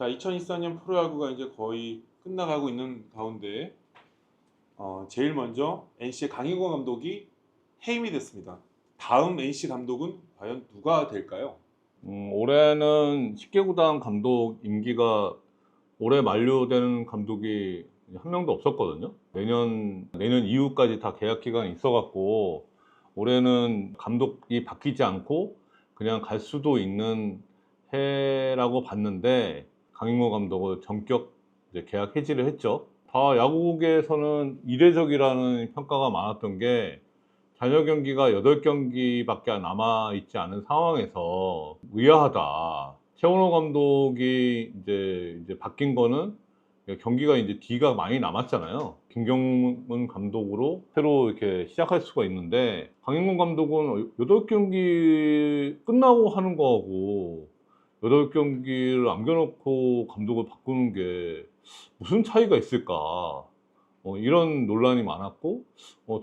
자, 2024년 프로야구가 이제 거의 끝나가고 있는 가운데 제일 먼저 NC의 강인권 감독이 해임이 됐습니다. 다음 NC 감독은 과연 누가 될까요? 올해는 10개 구단 감독 임기가 올해 만료되는 감독이 한 명도 없었거든요. 내년 이후까지 다 계약 기간이 있어갖고 올해는 감독이 바뀌지 않고 그냥 갈 수도 있는 해라고 봤는데 강인모 감독을 전격 이제 계약 해지를 했죠. 다 야구계에서는 이례적이라는 평가가 많았던 게 잔여 경기가 8경기밖에 남아있지 않은 상황에서 의아하다. 최원호 감독이 이제 바뀐 거는 경기가 이제 뒤가 많이 남았잖아요. 김경문 감독으로 새로 이렇게 시작할 수가 있는데 강인권 감독은 8경기 끝나고 하는 거하고 8경기를 남겨놓고 감독을 바꾸는 게 무슨 차이가 있을까? 이런 논란이 많았고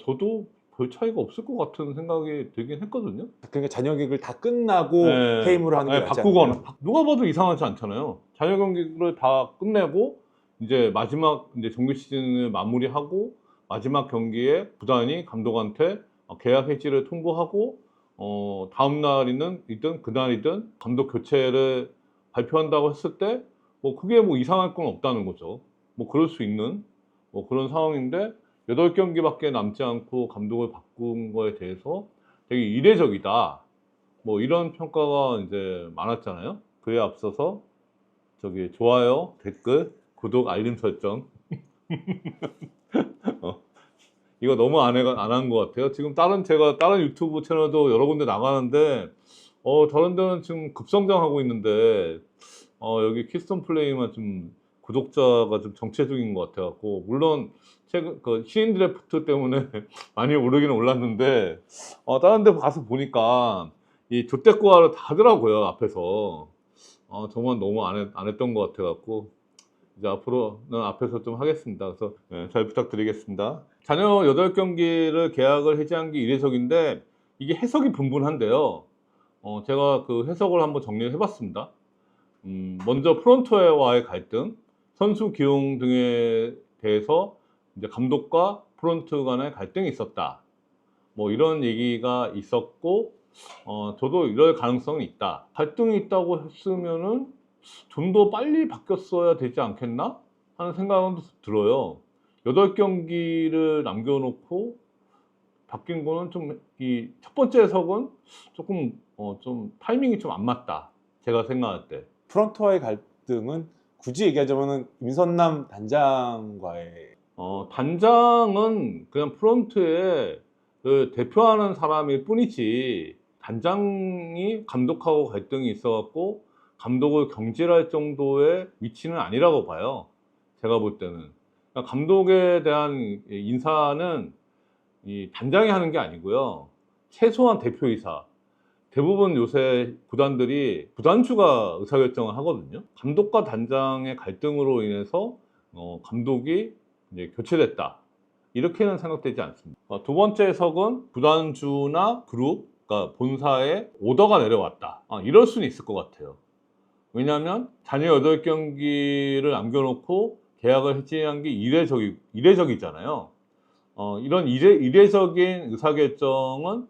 저도 별 차이가 없을 것 같은 생각이 들긴 했거든요. 그러니까 잔여 경기를 다 끝나고 네, 해임을 하는 게 낫지 바꾸거나 않나요? 누가 봐도 이상하지 않잖아요. 잔여 경기를 다 끝내고 이제 마지막 이제 정규 시즌을 마무리하고 마지막 경기에 구단이 감독한테 계약 해지를 통보하고 다음 날이든 그날이든 감독 교체를 발표한다고 했을 때 뭐 그게 뭐 이상할 건 없다는 거죠. 뭐 그럴 수 있는 뭐 그런 상황인데 8경기밖에 남지 않고 감독을 바꾼 거에 대해서 되게 이례적이다. 뭐 이런 평가가 이제 많았잖아요. 그에 앞서서 저기 좋아요, 댓글, 구독, 알림 설정 어, 이거 너무 안 한 것 같아요. 지금 제가 다른 유튜브 채널도 여러 군데 나가는데 다른 데는 지금 급성장하고 있는데 여기 키스톤 플레이만 좀 구독자가 좀 정체적인 것 같아갖고 물론 최근 그 신인 드래프트 때문에 많이 오르기는 올랐는데 다른 데 가서 보니까 이 조떼꾸아를 다 하더라고요 앞에서. 정말 너무 안 했던 것 같아갖고 이제 앞으로는 앞에서 좀 하겠습니다. 그래서 잘 부탁드리겠습니다. 자녀 8경기를 계약을 해지한 게 이례적인데 이게 해석이 분분한데요. 제가 그 해석을 한번 정리를 해봤습니다. 먼저 프론트와의 갈등, 선수 기용 등에 대해서 이제 감독과 프론트 간의 갈등이 있었다. 뭐 이런 얘기가 있었고, 저도 이럴 가능성이 있다. 갈등이 있다고 했으면은 좀 더 빨리 바뀌었어야 되지 않겠나 하는 생각은 들어요. 8경기를 남겨놓고 바뀐 거는 좀 이 첫 번째 해석은 조금 좀 타이밍이 좀 안 맞다. 제가 생각할 때. 프런트와의 갈등은 굳이 얘기하자면 임선남 단장과의 단장은 그냥 프론트에 그 대표하는 사람일 뿐이지 단장이 감독하고 갈등이 있어갖고 감독을 경질할 정도의 위치는 아니라고 봐요. 제가 볼 때는. 그러니까 감독에 대한 인사는 이 단장이 하는 게 아니고요. 최소한 대표이사. 대부분 요새 구단들이 구단주가 의사결정을 하거든요. 감독과 단장의 갈등으로 인해서 감독이 이제 교체됐다. 이렇게는 생각되지 않습니다. 두 번째 해석은 구단주나 그룹, 그러니까 본사에 오더가 내려왔다. 이럴 수는 있을 것 같아요. 왜냐하면 잔여 8경기를 남겨놓고 계약을 해지한 게 이례적이잖아요. 이런 이례적인 의사결정은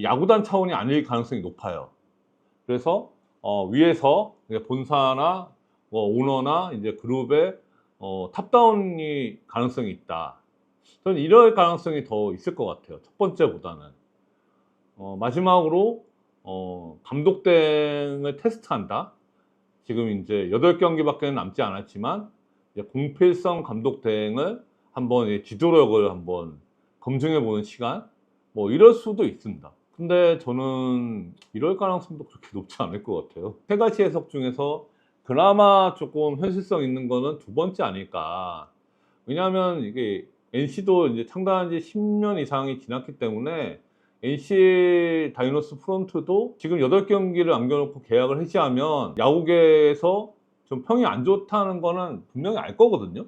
야구단 차원이 아닐 가능성이 높아요. 그래서 위에서 본사나 뭐 오너나 이제 그룹의 탑다운이 가능성이 있다. 저는 이럴 가능성이 더 있을 것 같아요. 첫 번째보다는. 마지막으로 감독 대행을 테스트한다. 지금 이제 8경기밖에 남지 않았지만 이제 공필성 감독 대행을 한번 지도력을 한번 검증해 보는 시간 뭐 이럴 수도 있습니다. 근데 저는 이럴 가능성도 그렇게 높지 않을 것 같아요. 세 가지 해석 중에서 그나마 조금 현실성 있는 거는 두 번째 아닐까. 왜냐하면 이게 NC도 이제 창단한 지 10년 이상이 지났기 때문에 NC 다이노스 프론트도 지금 8경기를 남겨놓고 계약을 해지하면 야구계에서 좀 평이 안 좋다는 거는 분명히 알 거거든요.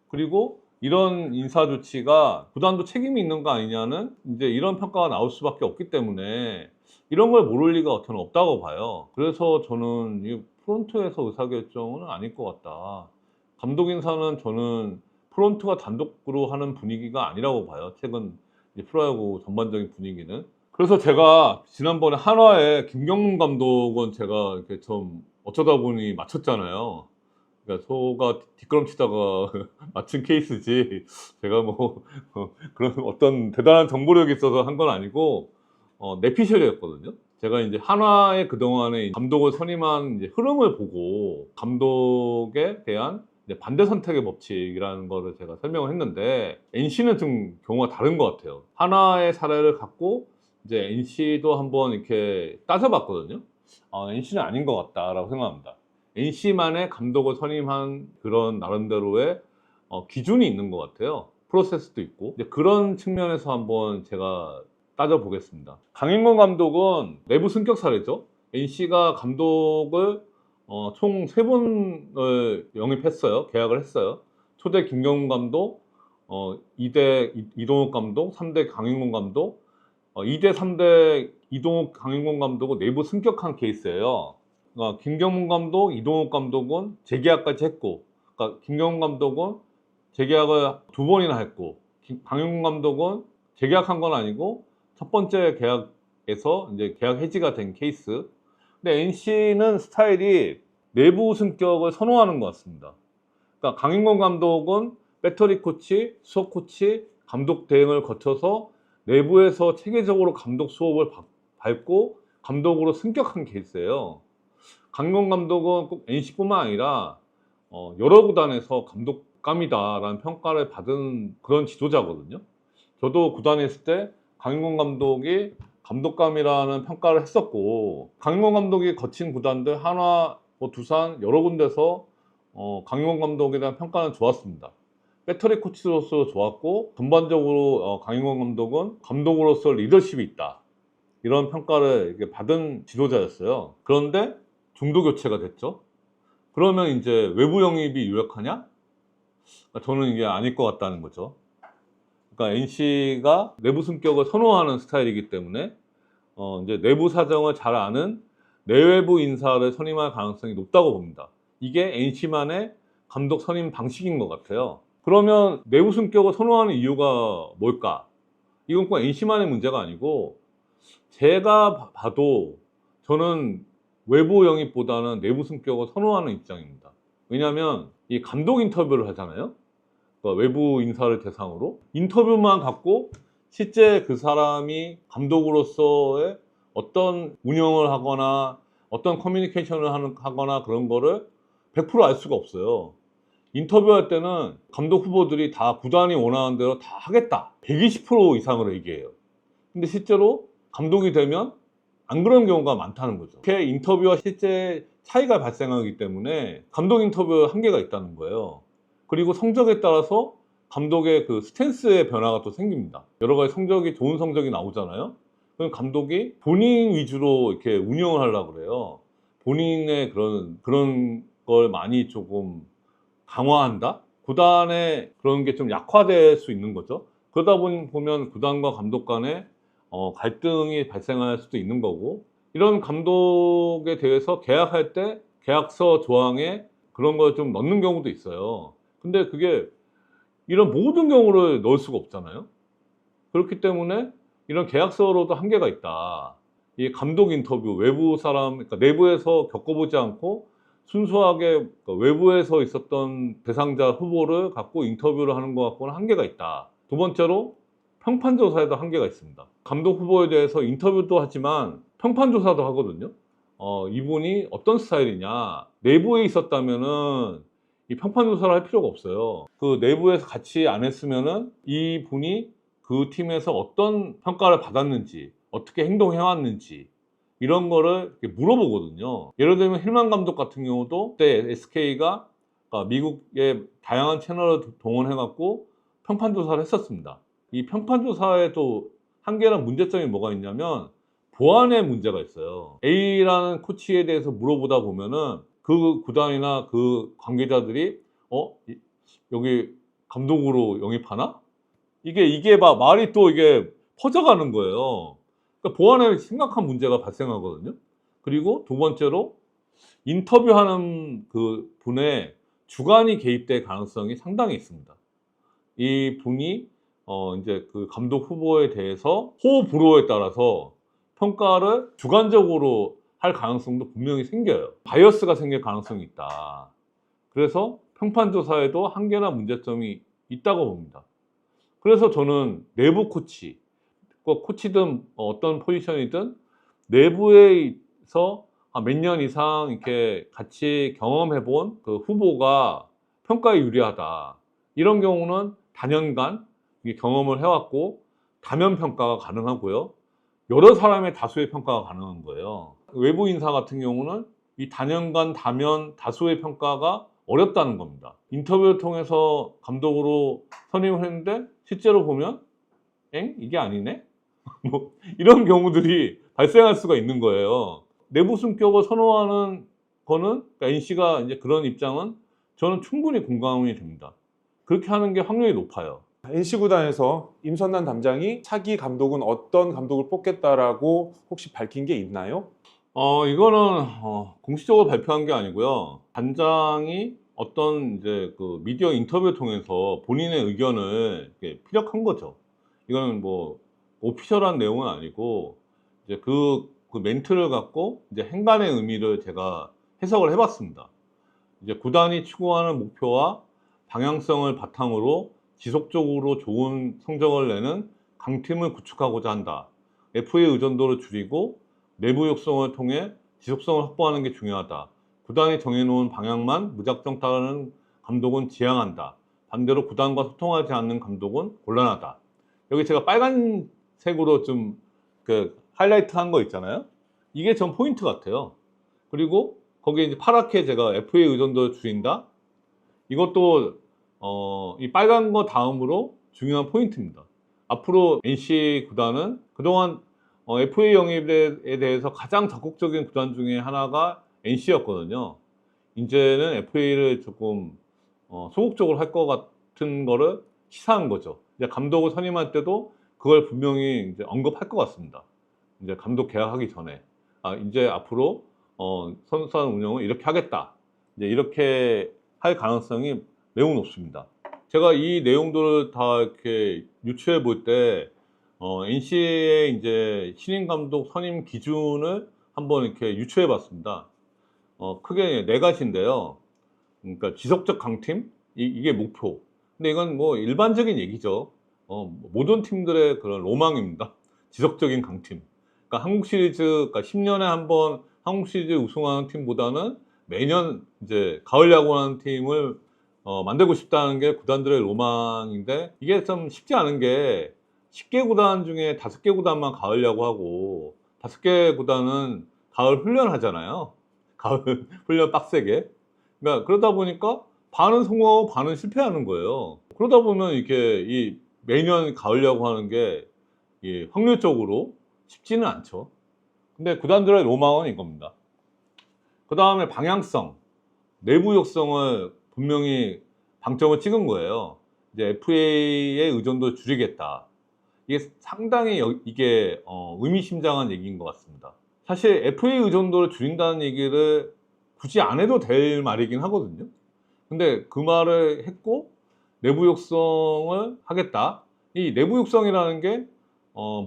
그리고 이런 인사 조치가 구단도 책임이 있는 거 아니냐는 이제 이런 평가가 나올 수밖에 없기 때문에 이런 걸 모를 리가 저는 없다고 봐요. 그래서 저는 이 프론트에서 의사결정은 아닐 것 같다. 감독 인사는 저는 프론트가 단독으로 하는 분위기가 아니라고 봐요. 최근 이제 프로야구 전반적인 분위기는. 그래서 제가 지난번에 한화의 김경문 감독은 제가 이렇게 좀 어쩌다 보니 맞췄잖아요. 그러니까 소가 뒷걸음치다가 맞춘 케이스지. 제가 뭐 그런 어떤 대단한 정보력이 있어서 한 건 아니고 내피셜이었거든요. 제가 이제 한화의 그동안의 감독을 선임한 이제 흐름을 보고 감독에 대한 이제 반대 선택의 법칙이라는 거를 제가 설명을 했는데 NC는 좀 경우가 다른 것 같아요. 한화의 사례를 갖고 이제 NC도 한번 이렇게 따져봤거든요. NC는 아닌 것 같다라고 생각합니다. NC만의 감독을 선임한 그런 나름대로의 기준이 있는 것 같아요. 프로세스도 있고 이제 그런 측면에서 한번 제가 따져보겠습니다. 강인권 감독은 내부 승격 사례죠. NC가 감독을 총 3분을 영입했어요. 계약을 했어요. 초대 김경문 감독, 2대 이동욱 감독, 3대 강인권 감독, 2대 3대 이동욱 강인권 감독은 내부 승격한 케이스예요. 그러니까 김경문 감독, 이동욱 감독은 재계약까지 했고, 그러니까 김경문 감독은 재계약을 2번이나 했고, 강인권 감독은 재계약한 건 아니고 첫 번째 계약에서 이제 계약 해지가 된 케이스. 근데 NC는 스타일이 내부 승격을 선호하는 것 같습니다. 그러니까 강인권 감독은 배터리 코치, 수석 코치, 감독 대행을 거쳐서 내부에서 체계적으로 감독 수업을 밟고 감독으로 승격한 케이스예요. 강인권 감독은 꼭 NC뿐만 아니라 여러 구단에서 감독감이다라는 평가를 받은 그런 지도자거든요. 저도 구단에 있을 때 강인권 감독이 감독감이라는 평가를 했었고, 강인권 감독이 거친 구단들 한화, 두산 여러 군데서 강인권 감독에 대한 평가는 좋았습니다. 배터리 코치로서 좋았고, 전반적으로 강인권 감독은 감독으로서 리더십이 있다, 이런 평가를 이렇게 받은 지도자였어요. 그런데 중도 교체가 됐죠. 그러면 이제 외부 영입이 유력하냐? 저는 이게 아닐 것 같다는 거죠. 그러니까 NC가 내부 승격을 선호하는 스타일이기 때문에 이제 내부 사정을 잘 아는 내외부 인사를 선임할 가능성이 높다고 봅니다. 이게 NC만의 감독 선임 방식인 것 같아요. 그러면 내부 승격을 선호하는 이유가 뭘까? 이건 꼭 NC만의 문제가 아니고, 제가 봐도 저는 외부 영입보다는 내부 승격을 선호하는 입장입니다. 왜냐하면 이 감독 인터뷰를 하잖아요. 그러니까 외부 인사를 대상으로 인터뷰만 갖고 실제 그 사람이 감독으로서의 어떤 운영을 하거나 어떤 커뮤니케이션을 하거나 그런 거를 100% 알 수가 없어요. 인터뷰할 때는 감독 후보들이 다 구단이 원하는 대로 다 하겠다, 120% 이상으로 얘기해요. 근데 실제로 감독이 되면 안 그런 경우가 많다는 거죠. 이렇게 인터뷰와 실제 차이가 발생하기 때문에 감독 인터뷰에 한계가 있다는 거예요. 그리고 성적에 따라서 감독의 그 스탠스의 변화가 또 생깁니다. 여러 가지 성적이, 좋은 성적이 나오잖아요. 그럼 감독이 본인 위주로 이렇게 운영을 하려고 그래요. 본인의 그런 걸 많이 조금 강화한다? 구단의 그런 게 좀 약화될 수 있는 거죠. 그러다 보면 구단과 감독 간에 갈등이 발생할 수도 있는 거고, 이런 감독에 대해서 계약할 때 계약서 조항에 그런 걸 좀 넣는 경우도 있어요. 근데 그게 이런 모든 경우를 넣을 수가 없잖아요. 그렇기 때문에 이런 계약서로도 한계가 있다. 이 감독 인터뷰, 외부 사람, 그러니까 내부에서 겪어보지 않고 순수하게 그러니까 외부에서 있었던 대상자 후보를 갖고 인터뷰를 하는 것 갖고는 한계가 있다. 두 번째로 평판조사에도 한계가 있습니다. 감독 후보에 대해서 인터뷰도 하지만 평판조사도 하거든요. 이분이 어떤 스타일이냐. 내부에 있었다면은 이 평판조사를 할 필요가 없어요. 그 내부에서 같이 안 했으면은 이 분이 그 팀에서 어떤 평가를 받았는지, 어떻게 행동해왔는지, 이런 거를 이렇게 물어보거든요. 예를 들면 힐만 감독 같은 경우도 그때 SK가 미국의 다양한 채널을 동원해갖고 평판조사를 했었습니다. 이 평판조사에도 한계랑 문제점이 뭐가 있냐면 보안에 문제가 있어요. A라는 코치에 대해서 물어보다 보면은 그 구단이나 그 관계자들이 여기 감독으로 영입하나? 이게 막 말이 또 이게 퍼져가는 거예요. 그러니까 보안에 심각한 문제가 발생하거든요. 그리고 두 번째로 인터뷰하는 그 분의 주관이 개입될 가능성이 상당히 있습니다. 이 분이 이제 그 감독 후보에 대해서 호불호에 따라서 평가를 주관적으로 할 가능성도 분명히 생겨요. 바이어스가 생길 가능성이 있다. 그래서 평판 조사에도 한계나 문제점이 있다고 봅니다. 그래서 저는 내부 코치, 코치든 어떤 포지션이든 내부에서 몇 년 이상 이렇게 같이 경험해 본 그 후보가 평가에 유리하다. 이런 경우는 다년간 이게 경험을 해왔고 다면 평가가 가능하고요. 여러 사람의 다수의 평가가 가능한 거예요. 외부 인사 같은 경우는 이 다년간 다면 다수의 평가가 어렵다는 겁니다. 인터뷰를 통해서 감독으로 선임을 했는데 실제로 보면 이게 아니네? 뭐 이런 경우들이 발생할 수가 있는 거예요. 내부 승격을 선호하는 거는 그러니까 NC가 이제 그런 입장은 저는 충분히 공감이 됩니다. 그렇게 하는 게 확률이 높아요. NC 구단에서 임선난 담장이 차기 감독은 어떤 감독을 뽑겠다라고 혹시 밝힌 게 있나요? 이거는 공식적으로 발표한 게 아니고요. 단장이 어떤 이제 그 미디어 인터뷰를 통해서 본인의 의견을 이렇게 피력한 거죠. 이거는 뭐 오피셜한 내용은 아니고 이제 그 멘트를 갖고 이제 행간의 의미를 제가 해석을 해봤습니다. 이제 구단이 추구하는 목표와 방향성을 바탕으로 지속적으로 좋은 성적을 내는 강팀을 구축하고자 한다. FA 의존도를 줄이고 내부 육성을 통해 지속성을 확보하는 게 중요하다. 구단이 정해놓은 방향만 무작정 따르는 감독은 지양한다. 반대로 구단과 소통하지 않는 감독은 곤란하다. 여기 제가 빨간색으로 좀 그 하이라이트 한 거 있잖아요. 이게 전 포인트 같아요. 그리고 거기에 이제 파랗게 제가 FA 의존도를 줄인다. 이것도 이 빨간 거 다음으로 중요한 포인트입니다. 앞으로 NC 구단은 그동안 FA 영입에 대해서 가장 적극적인 구단 중에 하나가 NC였거든요. 이제는 FA를 조금 소극적으로 할 것 같은 거를 시사한 거죠. 이제 감독을 선임할 때도 그걸 분명히 이제 언급할 것 같습니다. 이제 감독 계약하기 전에 이제 앞으로 선수단 운영을 이렇게 하겠다. 이제 이렇게 할 가능성이 매우 높습니다. 제가 이 내용들을 다 이렇게 유추해 볼 때 NC의 이제 신인 감독 선임 기준을 한번 이렇게 유추해 봤습니다. 크게 네 가지인데요. 그러니까 지속적 강팀 이게 목표. 근데 이건 뭐 일반적인 얘기죠. 모든 팀들의 그런 로망입니다. 지속적인 강팀. 그러니까 한국 시리즈, 그러니까 10년에 한 번 한국 시리즈 우승하는 팀보다는 매년 이제 가을 야구하는 팀을 만들고 싶다는 게 구단들의 로망인데 이게 좀 쉽지 않은 게 10개 구단 중에 5개 구단만 가을 야구하고 5개 구단은 가을 훈련하잖아요. 가을 훈련 빡세게. 그러니까 그러다 보니까 반은 성공하고 반은 실패하는 거예요. 그러다 보면 이렇게 이 매년 가을 야구하는 게 확률적으로 쉽지는 않죠. 근데 구단들의 로망은 이겁니다. 그 다음에 방향성, 내부 역성을 분명히 방점을 찍은 거예요. 이제 FA의 의존도를 줄이겠다. 이게 상당히 이게 의미심장한 얘기인 것 같습니다. 사실 FA 의존도를 줄인다는 얘기를 굳이 안 해도 될 말이긴 하거든요. 근데 그 말을 했고 내부 육성을 하겠다. 이 내부 육성이라는 게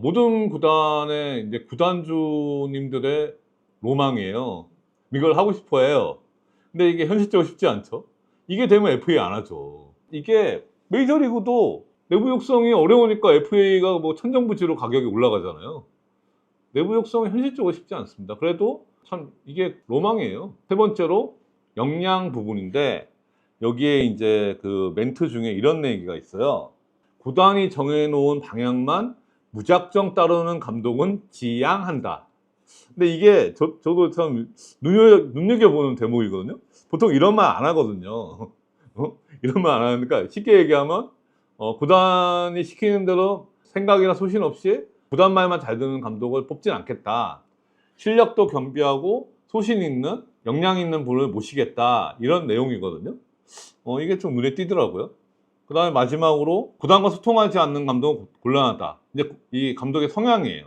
모든 구단의 이제 구단주님들의 로망이에요. 이걸 하고 싶어 해요. 근데 이게 현실적으로 쉽지 않죠. 이게 되면 FA 안 하죠. 이게 메이저리그도 내부 육성이 어려우니까 FA가 뭐 천정부지로 가격이 올라가잖아요. 내부 육성은 현실적으로 쉽지 않습니다. 그래도 참 이게 로망이에요. 세 번째로 역량 부분인데 여기에 이제 그 멘트 중에 이런 얘기가 있어요. 구단이 정해놓은 방향만 무작정 따르는 감독은 지양한다. 근데 이게 저도 참 눈여겨보는 대목이거든요. 보통 이런 말 안 하거든요. 이런 말 안 하니까 쉽게 얘기하면 구단이 시키는 대로 생각이나 소신 없이 구단 말만 잘 듣는 감독을 뽑진 않겠다. 실력도 겸비하고 소신 있는 역량 있는 분을 모시겠다. 이런 내용이거든요. 이게 좀 눈에 띄더라고요. 그 다음에 마지막으로 구단과 소통하지 않는 감독은 곤란하다. 이제 이 감독의 성향이에요.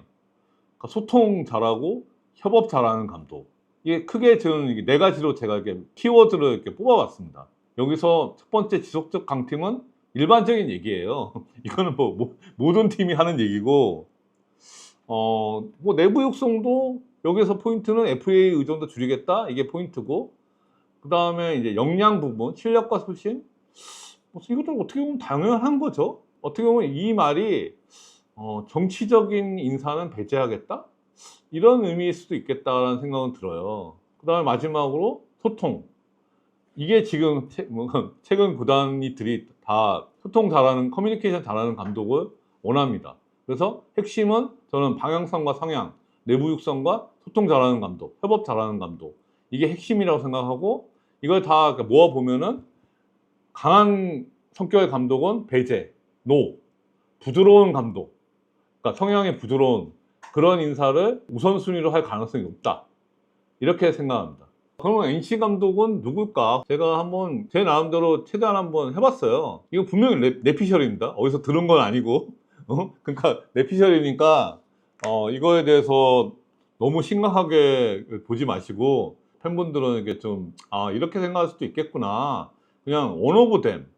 그러니까 소통 잘하고 협업 잘하는 감독. 이게 크게 저는 이게 네 가지로 제가 이렇게 키워드를 이렇게 뽑아봤습니다. 여기서 첫 번째 지속적 강팀은 일반적인 얘기예요. 이거는 모든 팀이 하는 얘기고, 뭐 내부 육성도 여기서 포인트는 FA 의존도 줄이겠다 이게 포인트고, 그 다음에 이제 역량 부분, 실력과 소신, 이것도 어떻게 보면 당연한 거죠. 어떻게 보면 이 말이 정치적인 인사는 배제하겠다? 이런 의미일 수도 있겠다라는 생각은 들어요. 그 다음에 마지막으로 소통. 이게 지금 최근 구단이들이 다 소통 잘하는, 커뮤니케이션 잘하는 감독을 원합니다. 그래서 핵심은 저는 방향성과 성향, 내부 육성과 소통 잘하는 감독, 협업 잘하는 감독. 이게 핵심이라고 생각하고, 이걸 다 모아보면은 강한 성격의 감독은 배제, 노, 부드러운 감독, 그러니까 성향이 부드러운 그런 인사를 우선순위로 할 가능성이 높다. 이렇게 생각합니다. 그러면 NC 감독은 누굴까? 제가 한번 제 나름대로 최대한 한번 해봤어요. 이거 분명히 내피셜입니다. 어디서 들은 건 아니고. 그러니까 내피셜이니까 이거에 대해서 너무 심각하게 보지 마시고 팬분들은 이게 좀 이렇게 생각할 수도 있겠구나. 그냥 one of them,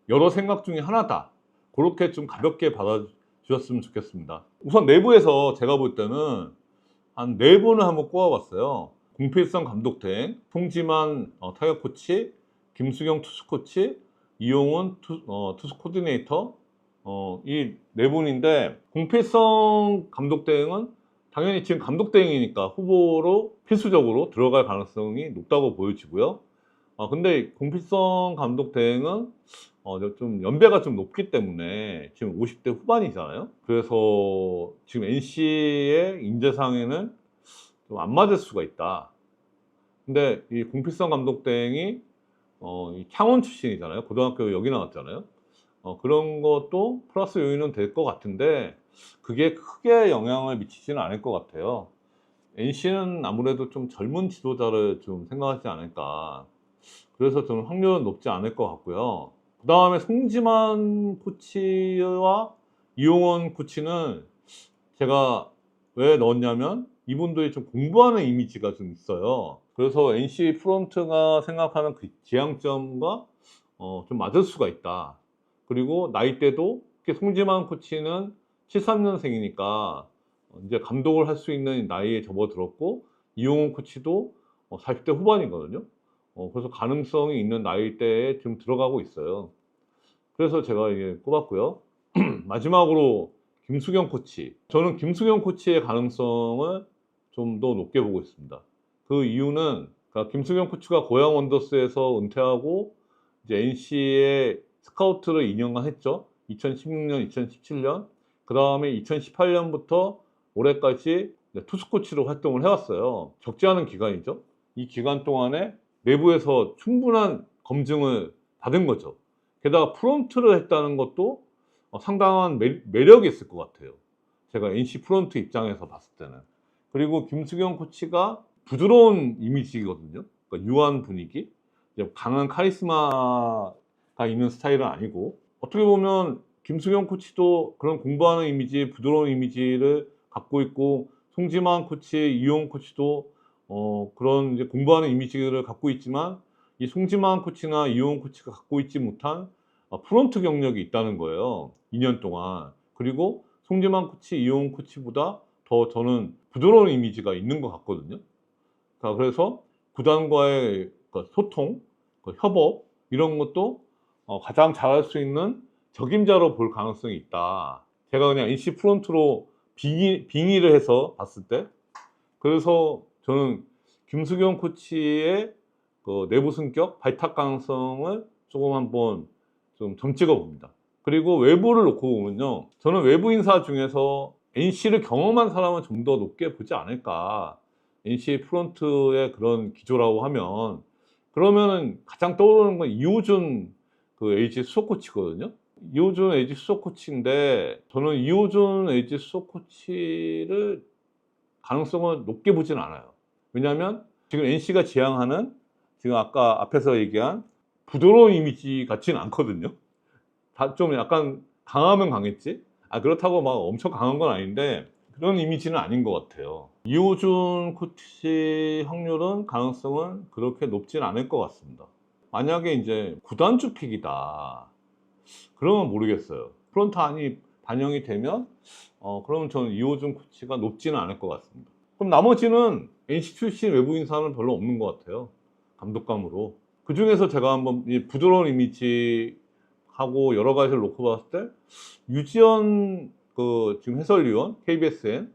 여러 생각 중에 하나다. 그렇게 좀 가볍게 받아주셨으면 좋겠습니다. 우선 내부에서 제가 볼 때는 한 4분을 한번 꼽아봤어요. 공필성 감독 대행, 송지만 타격 코치, 김수경 투수 코치, 이용훈 투수 코디네이터, 이 4분인데, 공필성 감독 대행은 당연히 지금 감독 대행이니까 후보로 필수적으로 들어갈 가능성이 높다고 보여지고요. 근데 공필성 감독 대행은 좀 연배가 좀 높기 때문에 지금 50대 후반이잖아요. 그래서 지금 NC의 인재상에는 좀 안 맞을 수가 있다. 근데 이 공필성 감독 대행이 이 창원 출신이잖아요. 고등학교 여기 나왔잖아요. 그런 것도 플러스 요인은 될 것 같은데 그게 크게 영향을 미치지는 않을 것 같아요. NC는 아무래도 좀 젊은 지도자를 좀 생각하지 않을까. 그래서 저는 확률은 높지 않을 것 같고요. 그 다음에 송지만 코치와 이용원 코치는 제가 왜 넣었냐면 이분들이 좀 공부하는 이미지가 좀 있어요. 그래서 NC 프론트가 생각하는 그 지향점과 좀 맞을 수가 있다. 그리고 나이대도 송지만 코치는 73년생이니까 이제 감독을 할 수 있는 나이에 접어들었고 이용훈 코치도 40대 후반이거든요. 그래서 가능성이 있는 나이대에 지금 들어가고 있어요. 그래서 제가 이게 꼽았고요. 마지막으로 김수경 코치. 저는 김수경 코치의 가능성을 좀 더 높게 보고 있습니다. 그 이유는 그러니까 김수경 코치가 고양 원더스에서 은퇴하고 이제 NC의 스카우트를 2년간 했죠. 2016년, 2017년. 그 다음에 2018년부터 올해까지 투수 코치로 활동을 해왔어요. 적지 않은 기간이죠. 이 기간 동안에 내부에서 충분한 검증을 받은 거죠. 게다가 프론트를 했다는 것도 상당한 매력이 있을 것 같아요. 제가 NC 프론트 입장에서 봤을 때는. 그리고 김수경 코치가 부드러운 이미지거든요. 그러니까 유한 분위기, 강한 카리스마가 있는 스타일은 아니고 어떻게 보면 김수경 코치도 그런 공부하는 이미지, 부드러운 이미지를 갖고 있고 송지만 코치, 이용 코치도 그런 이제 공부하는 이미지를 갖고 있지만 이 송지만 코치나 이용 코치가 갖고 있지 못한 프론트 경력이 있다는 거예요. 2년 동안. 그리고 송지만 코치, 이용 코치보다 더 저는 부드러운 이미지가 있는 것 같거든요. 자, 그래서 구단과의 소통, 협업 이런 것도 가장 잘할 수 있는 적임자로 볼 가능성이 있다. 제가 그냥 NC 프론트로 빙의를 해서 봤을 때 그래서 저는 김수경 코치의 그 내부 성격, 발탁 가능성을 조금 한번 좀 점찍어 봅니다. 그리고 외부를 놓고 보면요. 저는 외부 인사 중에서 NC를 경험한 사람은 좀 더 높게 보지 않을까. NC 프론트의 그런 기조라고 하면 그러면은 가장 떠오르는 건 이호준 그 LG 수석 코치거든요. 이호준 LG 수석 코치인데 저는 이호준 LG 수석 코치를 가능성을 높게 보진 않아요. 왜냐하면 지금 NC가 지향하는 지금 아까 앞에서 얘기한 부드러운 이미지 같지는 않거든요. 다 좀 약간 강하면 강했지. 그렇다고 막 엄청 강한 건 아닌데 그런 이미지는 아닌 것 같아요. 이호준 코치 확률은 가능성은 그렇게 높진 않을 것 같습니다. 만약에 이제 구단주 픽이다. 그러면 모르겠어요. 프론트 안이 반영이 되면 그러면 저는 이호준 코치가 높지는 않을 것 같습니다. 그럼 나머지는 NC 출신 외부 인사는 별로 없는 것 같아요. 감독감으로. 그 중에서 제가 한번 이 부드러운 이미지하고 여러 가지를 놓고 봤을 때 유지현 그 지금 해설위원 KBSN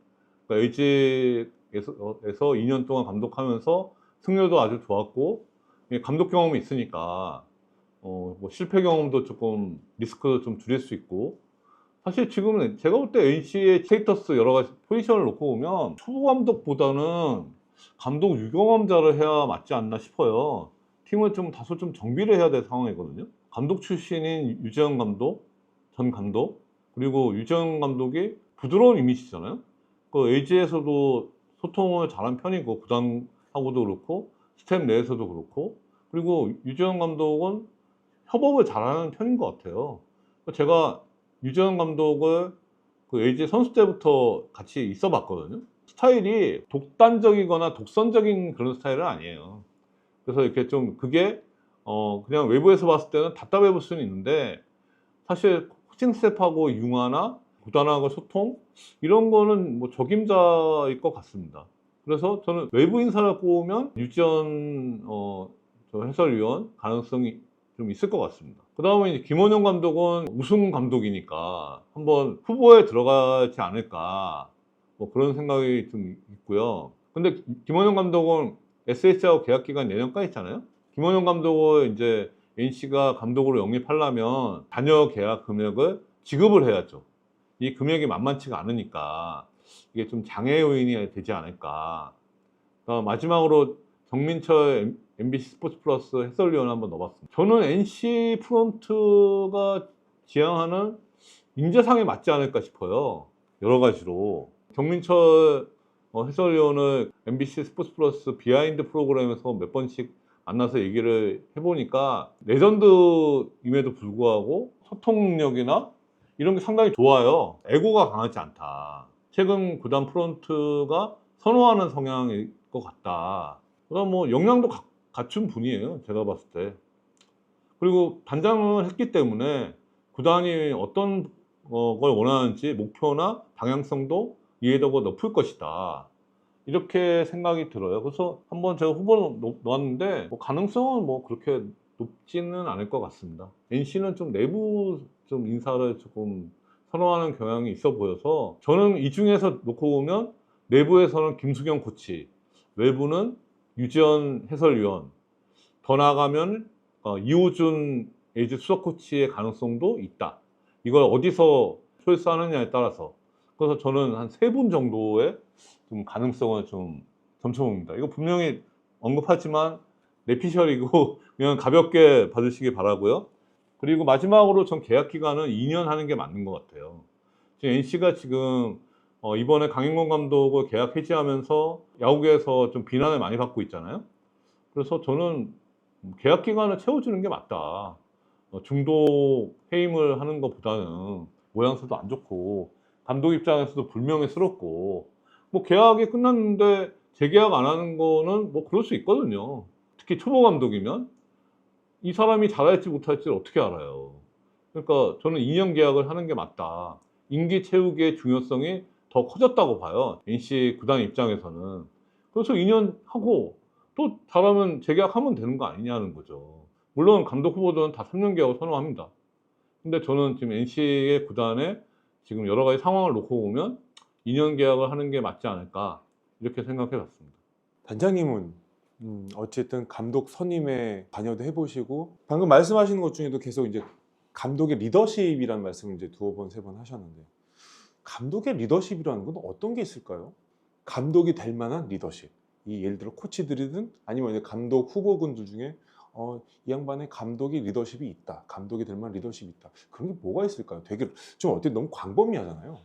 그러니까 LG에서 2년 동안 감독하면서 승률도 아주 좋았고 감독 경험이 있으니까 뭐 실패 경험도 조금 리스크도 좀 줄일 수 있고 사실 지금은 제가 볼 때 NC의 스테이터스 여러 가지 포지션을 놓고 보면 초보 감독보다는 감독 유경험자를 해야 맞지 않나 싶어요. 팀을 좀 다소 좀 정비를 해야 될 상황이거든요. 감독 출신인 유재현 감독, 전 감독 그리고 유재현 감독이 부드러운 이미지잖아요. 그 LG에서도 소통을 잘한 편이고 구단하고도 그렇고 스텝 내에서도 그렇고 그리고 유재현 감독은 협업을 잘하는 편인 것 같아요. 제가 유재현 감독을 그 LG 선수 때부터 같이 있어 봤거든요. 스타일이 독단적이거나 독선적인 그런 스타일은 아니에요. 그래서 이렇게 좀 그게 그냥 외부에서 봤을 때는 답답해 볼 수는 있는데 사실 코칭 스태프하고 융화나 구단하고 소통 이런 거는 뭐 적임자일 것 같습니다. 그래서 저는 외부 인사를 뽑으면 유지현 저 해설위원 가능성이 좀 있을 것 같습니다. 그 다음에 이제 김원영 감독은 우승 감독이니까 한번 후보에 들어가지 않을까 뭐 그런 생각이 좀 있고요. 근데 김원영 감독은 SH하고 계약 기간 내년까지 있잖아요. 김원영 감독을 이제 NC가 감독으로 영입하려면 단여 계약 금액을 지급을 해야죠. 이 금액이 만만치가 않으니까 이게 좀 장애 요인이 되지 않을까. 마지막으로 정민철 MBC 스포츠 플러스 해설위원 한번 넣어봤습니다. 저는 NC 프론트가 지향하는 인재상에 맞지 않을까 싶어요. 여러 가지로. 정민철 해설위원을 MBC 스포츠 플러스 비하인드 프로그램에서 몇 번씩 만나서 얘기를 해보니까 레전드임에도 불구하고 소통 능력이나 이런 게 상당히 좋아요. 에고가 강하지 않다. 최근 구단 프론트가 선호하는 성향일 것 같다. 그다음 뭐 역량도 갖춘 분이에요. 제가 봤을 때. 그리고 단장을 했기 때문에 구단이 어떤 걸 원하는지 목표나 방향성도 이해도가 높을 것이다. 이렇게 생각이 들어요. 그래서 한번 제가 후보를 놓았는데 뭐 가능성은 뭐 그렇게 높지는 않을 것 같습니다. NC는 좀 내부 좀 인사를 조금 선호하는 경향이 있어 보여서 저는 이 중에서 놓고 보면 내부에서는 김수경 코치, 외부는 유지현 해설위원, 더 나아가면 이호준 LG 수석 코치의 가능성도 있다. 이걸 어디서 초이스하느냐에 따라서 그래서 저는 한 세 분 정도의 좀 가능성을 좀 점쳐봅니다. 이거 분명히 언급하지만 내피셜이고 그냥 가볍게 봐주시기 바라고요. 그리고 마지막으로 전 계약 기간은 2년 하는 게 맞는 것 같아요. 지금 NC가 지금 이번에 강인권 감독을 계약 해지하면서 야구계에서 좀 비난을 많이 받고 있잖아요. 그래서 저는 계약 기간을 채워주는 게 맞다. 중도 해임을 하는 것보다는 모양새도 안 좋고 감독 입장에서도 불명예스럽고 뭐 계약이 끝났는데 재계약 안 하는 거는 뭐 그럴 수 있거든요. 특히 초보 감독이면 이 사람이 잘할지 못할지를 어떻게 알아요. 그러니까 저는 2년 계약을 하는 게 맞다. 임기 채우기의 중요성이 더 커졌다고 봐요. NC 구단 입장에서는. 그래서 2년 하고 또 잘하면 재계약하면 되는 거 아니냐는 거죠. 물론 감독 후보들은 다 3년 계약을 선호합니다. 근데 저는 지금 NC의 구단에 지금 여러 가지 상황을 놓고 보면 2년 계약을 하는 게 맞지 않을까 이렇게 생각해 봤습니다. 단장님은 어쨌든 감독 선임에 관여도 해보시고 방금 말씀하시는 것 중에도 계속 이제 감독의 리더십이라는 말씀을 이제 두어 번, 세 번 하셨는데 감독의 리더십이라는 건 어떤 게 있을까요? 감독이 될 만한 리더십. 이 예를 들어 코치들이든 아니면 이제 감독 후보군들 중에 이 양반의 감독이 리더십이 있다. 감독이 될 만한 리더십이 있다. 그런 게 뭐가 있을까요? 되게 좀 어떻게 너무 광범위하잖아요.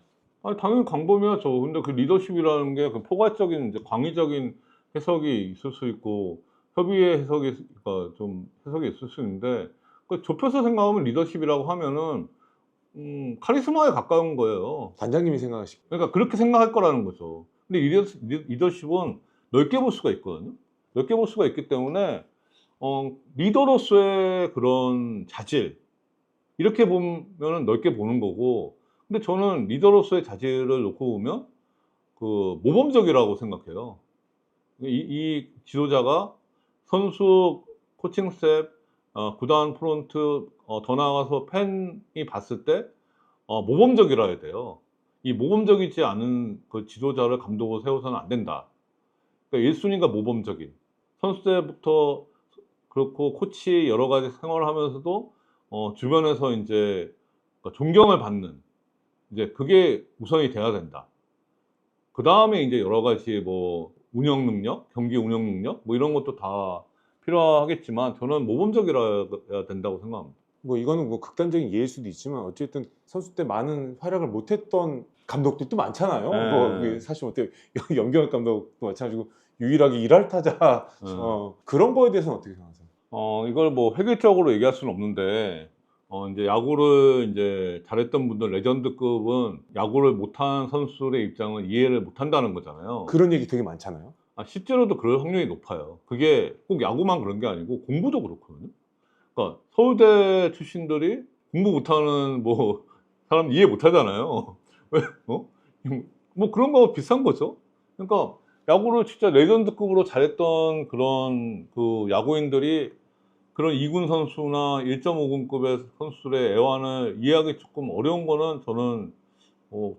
아니, 당연히 광범위하죠. 근데 그 리더십이라는 게 그 포괄적인 이제 광의적인 해석이 있을 수 있고 협의의 해석이 좀 해석이 있을 수 있는데 그 좁혀서 생각하면 리더십이라고 하면은 카리스마에 가까운 거예요. 관장님이 생각하시고 그러니까 그렇게 생각할 거라는 거죠. 근데 리더십은 넓게 볼 수가 있거든요. 넓게 볼 수가 있기 때문에 리더로서의 그런 자질 이렇게 보면은 넓게 보는 거고, 근데 저는 리더로서의 자질을 놓고 보면 그 모범적이라고 생각해요. 이 지도자가 선수, 코칭 스텝, 구단 프론트, 더 나아가서 팬이 봤을 때 모범적이라 해야 돼요. 이 모범적이지 않은 그 지도자를 감독으로 세워서는 안 된다. 그러니까 1순위가 모범적인, 선수 때부터 그렇고 코치 여러 가지 생활을 하면서도 주변에서 이제 그러니까 존경을 받는, 이제 그게 우선이 돼야 된다. 그 다음에 이제 여러 가지 뭐 운영 능력, 경기 운영 능력 뭐 이런 것도 다 필요하겠지만 저는 모범적이라야 된다고 생각합니다. 뭐 이거는 뭐 극단적인 예일 수도 있지만 어쨌든 선수 때 많은 활약을 못했던 감독들도 많잖아요. 네. 뭐 그게 사실 어때 염경엽 감독도 마찬가지고 유일하게 일할 타자 그런 거에 대해서는 어떻게 생각하세요? 이걸 뭐 획일적으로 얘기할 수는 없는데, 이제 야구를 이제 잘했던 분들, 레전드급은 야구를 못한 선수들의 입장을 이해를 못한다는 거잖아요. 그런 얘기 되게 많잖아요. 실제로도 그럴 확률이 높아요. 그게 꼭 야구만 그런 게 아니고 공부도 그렇거든요. 그러니까 서울대 출신들이 공부 못하는 뭐 사람 이해 못하잖아요. 왜? 뭐 그런 거 비슷한 거죠. 그러니까 야구를 진짜 레전드급으로 잘했던 그런 그 야구인들이 그런 2군 선수나 1.5군급의 선수들의 애환을 이해하기 조금 어려운 거는 저는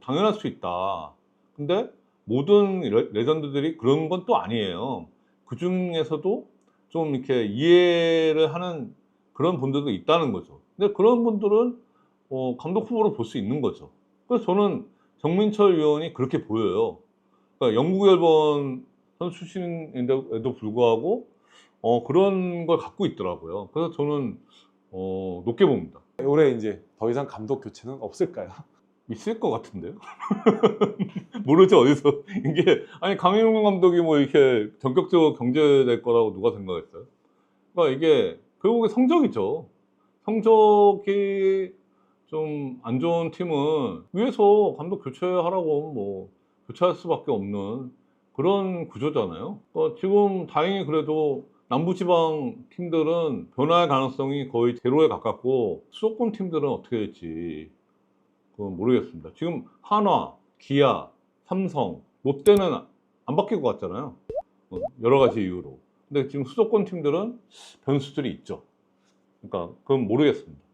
당연할 수 있다. 근데 모든 레전드들이 그런 건 또 아니에요. 그 중에서도 좀 이렇게 이해를 하는 그런 분들도 있다는 거죠. 근데 그런 분들은 감독 후보로 볼 수 있는 거죠. 그래서 저는 정민철 위원이 그렇게 보여요. 그러니까 영국 앨범 선수 출신인데도 불구하고 그런 걸 갖고 있더라고요. 그래서 저는 높게 봅니다. 올해 이제 더 이상 감독 교체는 없을까요? 있을 것 같은데요? 모르죠, 어디서. 이게, 아니, 강민호 감독이 뭐 이렇게 전격적으로 경제될 거라고 누가 생각했어요? 그러니까 이게 결국에 성적이죠. 성적이 좀 안 좋은 팀은 위에서 감독 교체하라고 뭐 교체할 수밖에 없는 그런 구조잖아요. 지금 다행히 그래도 남부지방 팀들은 변화의 가능성이 거의 제로에 가깝고 수도권 팀들은 어떻게 될지 그건 모르겠습니다. 지금 한화, 기아, 삼성, 롯데는 안 바뀔 것 같잖아요. 여러 가지 이유로. 근데 지금 수도권 팀들은 변수들이 있죠. 그러니까 그건 모르겠습니다.